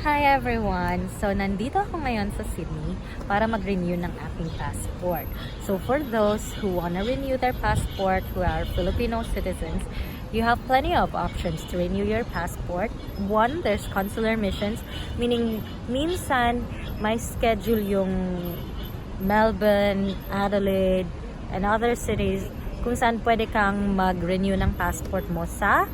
Hi everyone! So, nandito ako ngayon sa Sydney para mag-renew ng aking passport. So, for those who wanna renew their passport who are Filipino citizens, you have plenty of options to renew your passport. One, there's consular missions, meaning minsan may schedule yung Melbourne, Adelaide, and other cities kung saan pwede kang mag-renew ng passport mo sa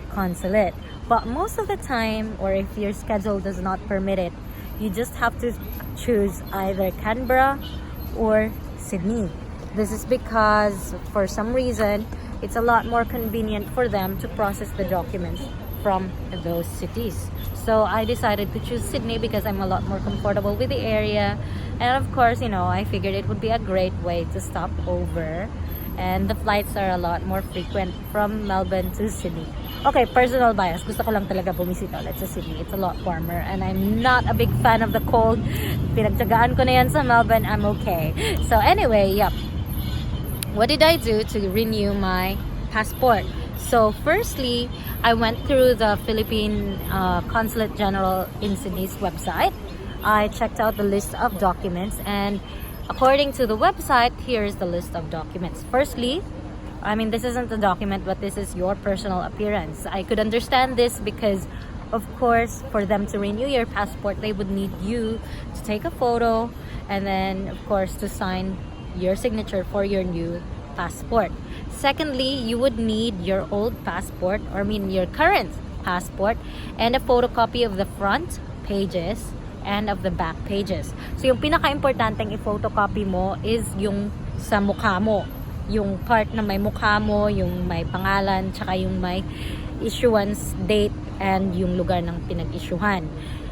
Consulate. But most of the time, or if your schedule does not permit it, you just have to choose either Canberra or Sydney. This is because for some reason it's a lot more convenient for them to process the documents from those cities. So I decided to choose Sydney because I'm a lot more comfortable with the area, and of course, I figured it would be a great way to stop over, and the flights are a lot more frequent from Melbourne to Sydney. Okay, personal bias. Gusto ko lang talaga bumisita ulit sa Sydney. It's a lot warmer and I'm not a big fan of the cold. Pinagtyagaan ko na yan sa Melbourne. I'm okay. So anyway, yep. What did I do to renew my passport? So firstly, I went through the Philippine Consulate General in Sydney's website. I checked out the list of documents, and according to the website, here's the list of documents. Firstly, this isn't a document, but this is your personal appearance. I could understand this because, of course, for them to renew your passport, they would need you to take a photo and then, of course, to sign your signature for your new passport. Secondly, you would need your old passport, your current passport, and a photocopy of the front pages and of the back pages. So, yung pinaka-importanteng i-photocopy mo is yung sa mukha mo. Yung part na may mukha mo, yung may pangalan, tsaka yung may issuance date and yung lugar ng pinag-issuhan.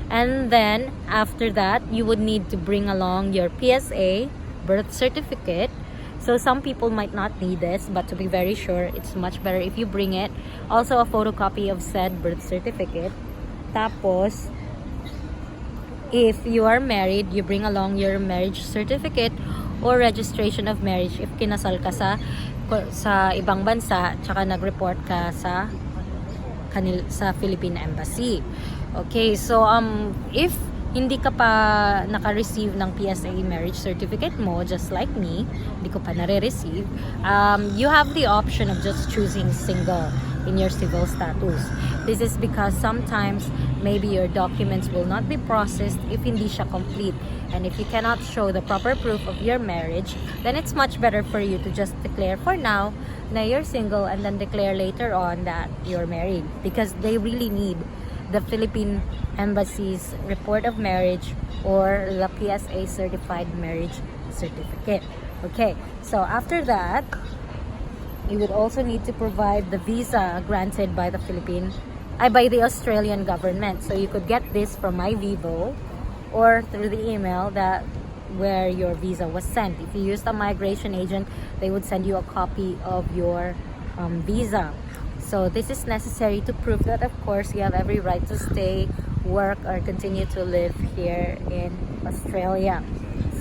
And then, after that, you would need to bring along your PSA Birth Certificate. So, some people might not need this, but to be very sure, it's much better if you bring it. Also, a photocopy of said birth certificate. Tapos, if you are married, you bring along your marriage certificate or registration of marriage if kinasal ka sa ibang bansa tsaka nag-report ka sa Philippine Embassy. Okay, so if hindi ka pa naka-receive ng PSA marriage certificate mo, just like me, hindi ko pa nare-receive, you have the option of just choosing single in your civil status. This is because sometimes maybe your documents will not be processed if hindi siya complete. And if you cannot show the proper proof of your marriage, then it's much better for you to just declare for now na you're single and then declare later on that you're married, because they really need the Philippine Embassy's report of marriage or the PSA certified marriage certificate. Okay, so after that, you would also need to provide the visa granted by the by the Australian government. So you could get this from MyVivo or through the email where your visa was sent. If you used a migration agent, they would send you a copy of your visa. So this is necessary to prove that, of course, you have every right to stay, work, or continue to live here in Australia.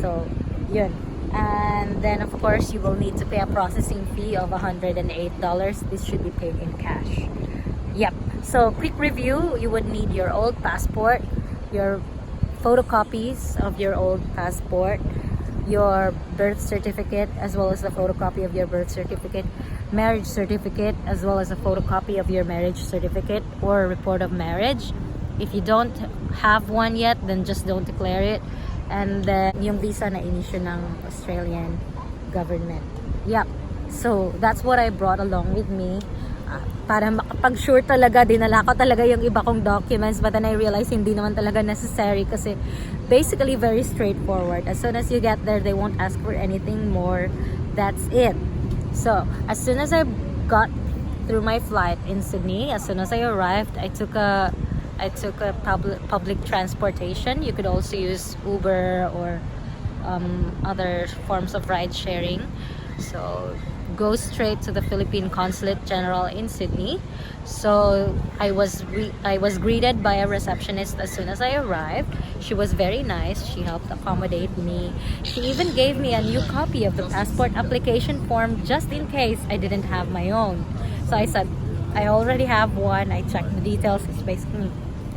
So, yun. And then, of course, you will need to pay a processing fee of $108. This should be paid in cash. Yep. So, quick review. You would need your old passport, your photocopies of your old passport, your birth certificate, as well as the photocopy of your birth certificate, marriage certificate, as well as a photocopy of your marriage certificate or report of marriage. If you don't have one yet, then just don't declare it. And then yung visa na inisyu ng Australian government. Yep. So that's what I brought along with me. Para makapag-sure talaga, dinala ko talaga yung iba kong documents, but then I realized hindi naman talaga necessary kasi basically very straightforward. As soon as you get there, they won't ask for anything more. That's it. So as soon as I got through my flight in Sydney, as soon as I arrived, I took a public transportation. You could also use Uber or other forms of ride sharing. So go straight to the Philippine Consulate General in Sydney. So I was greeted by a receptionist as soon as I arrived. She was very nice. She helped accommodate me. She even gave me a new copy of the passport application form just in case I didn't have my own. So I said, I already have one. I checked the details. It's basically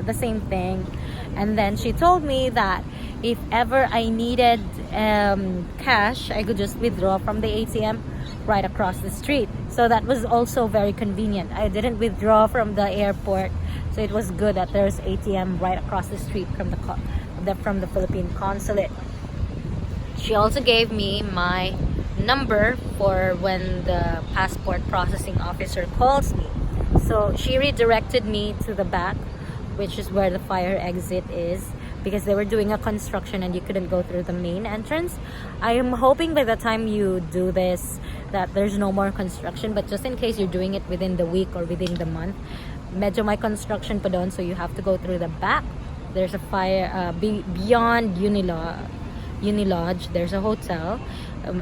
the same thing. And then she told me that if ever I needed cash, I could just withdraw from the ATM right across the street. So that was also very convenient. I didn't withdraw from the airport, so it was good that there's ATM right across the street from the Philippine Consulate. She also gave me my number for when the passport processing officer calls me. So she redirected me to the back, which is where the fire exit is, because they were doing a construction and you couldn't go through the main entrance. I am hoping by the time you do this that there's no more construction, but just in case you're doing it within the week or within the month, medyo may construction pa doon, so you have to go through the back. There's a fire beyond Unilodge, there's a hotel.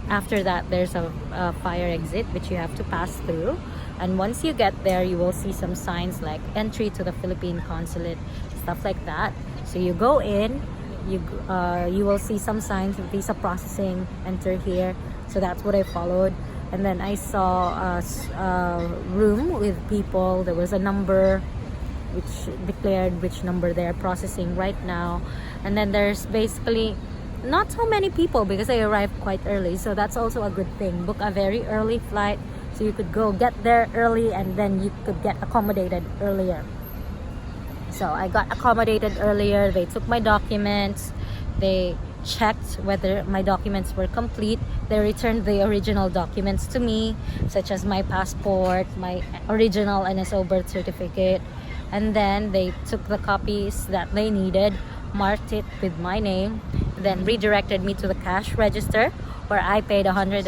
After that, there's a fire exit which you have to pass through, and once you get there, you will see some signs like entry to the Philippine Consulate, stuff like that. So you go in, you will see some signs of visa processing, enter here. So that's what I followed. And then I saw a room with people. There was a number which declared which number they're processing right now. And then there's basically not so many people because I arrived quite early, so that's also a good thing. Book a very early flight so you could get there early, and then you could get accommodated earlier. So I got accommodated earlier. They took my documents, they checked whether my documents were complete. They returned the original documents to me, such as my passport, my original NSO birth certificate, and then they took the copies that they needed, marked it with my name, then redirected me to the cash register where I paid $108.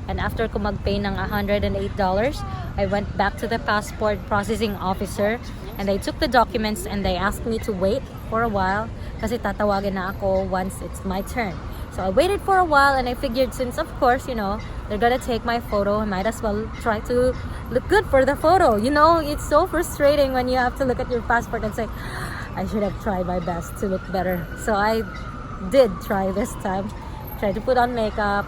And after ko magpay ng $108, I went back to the passport processing officer, and they took the documents and they asked me to wait for a while kasi tatawagin na ako once it's my turn. So I waited for a while, and I figured since of course, they're gonna take my photo, I might as well try to look good for the photo. It's so frustrating when you have to look at your passport and say, I should have tried my best to look better. So I did try this time. Tried to put on makeup,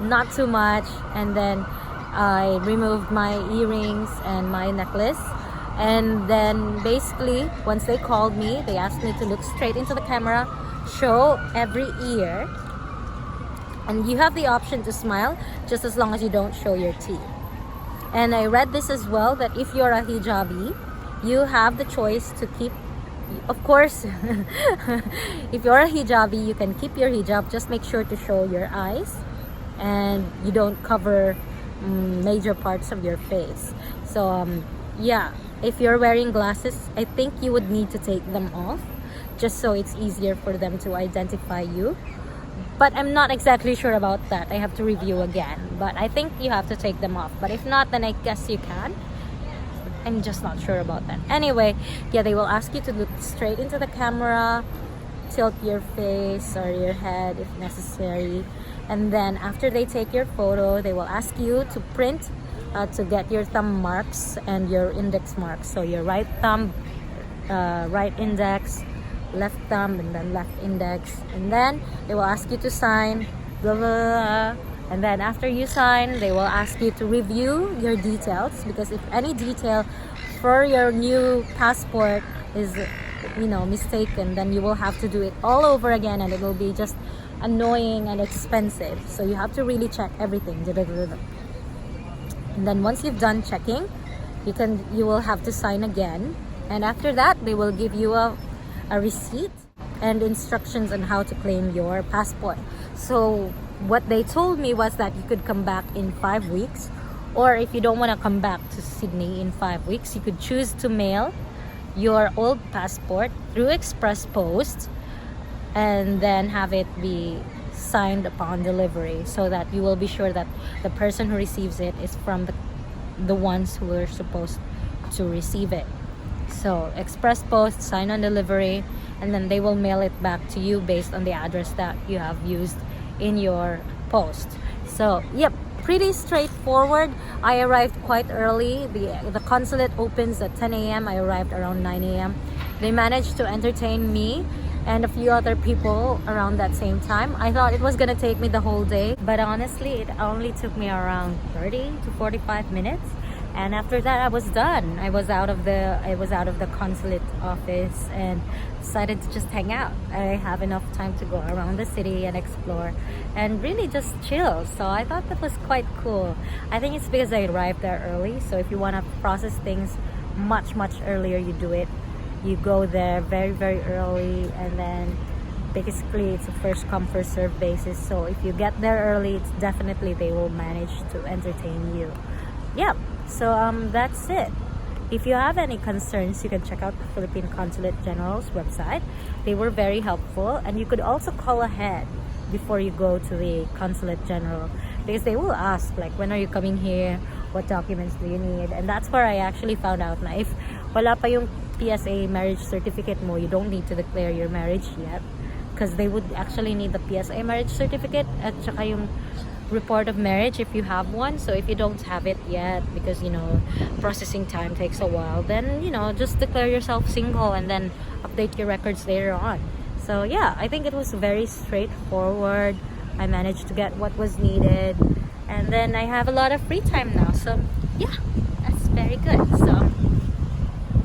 not too much, and then I removed my earrings and my necklace. And then basically, once they called me, they asked me to look straight into the camera, show every ear, and you have the option to smile just as long as you don't show your teeth. And I read this as well, that if you're a hijabi, you have the choice to keep, of course, if you're a hijabi, you can keep your hijab, just make sure to show your eyes and you don't cover major parts of your face. So yeah, if you're wearing glasses, I think you would need to take them off just so it's easier for them to identify you. But I'm not exactly sure about that. I have to review again. But I think you have to take them off. But if not, then I guess you can. I'm just not sure about that. Anyway, yeah, they will ask you to look straight into the camera, tilt your face or your head if necessary. And then after they take your photo, they will ask you to print to get your thumb marks and your index marks. So your right thumb, right index, left thumb, and then left index. And then they will ask you to sign, blah, blah, blah. And then after you sign, they will ask you to review your details, because if any detail for your new passport is, mistaken, then you will have to do it all over again, and it will be just annoying and expensive. So you have to really check everything. And then once you've done checking, you will have to sign again. And after that, they will give you a receipt and instructions on how to claim your passport. So what they told me was that you could come back in 5 weeks, or if you don't want to come back to Sydney in 5 weeks, you could choose to mail your old passport through express post and then have it be signed upon delivery, so that you will be sure that the person who receives it is from the ones who were supposed to receive it. So express post, sign on delivery, and then they will mail it back to you based on the address that you have used in your post. So yep, pretty straightforward. I arrived quite early. The consulate opens at 10 a.m. I arrived around 9 a.m. They managed to entertain me and a few other people around that same time. I thought it was gonna take me the whole day, but honestly it only took me around 30 to 45 minutes. And after that, I was done. I was out of the consulate office and decided to just hang out. I have enough time to go around the city and explore and really just chill. So I thought that was quite cool. I think it's because I arrived there early. So if you want to process things much earlier, you do it. You go there very early, and then basically it's a first come first serve basis. So if you get there early, it's definitely they will manage to entertain you. Yeah, so that's it. If you have any concerns, you can check out the Philippine Consulate General's website. They were very helpful, and you could also call ahead before you go to the Consulate General, because they will ask like, when are you coming here, what documents do you need? And that's where I actually found out na if wala pa yung PSA marriage certificate mo, you don't need to declare your marriage yet, because they would actually need the PSA marriage certificate at saka yung report of marriage if you have one. So if you don't have it yet, because processing time takes a while, then just declare yourself single and then update your records later on. So yeah, I think it was very straightforward. I managed to get what was needed, and then I have a lot of free time now. So yeah, that's very good. So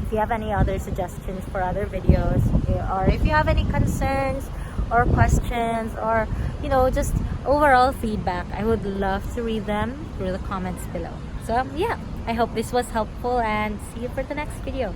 if you have any other suggestions for other videos, or if you have any concerns or questions, or just overall feedback, I would love to read them through the comments below. So yeah, I hope this was helpful, and see you for the next video.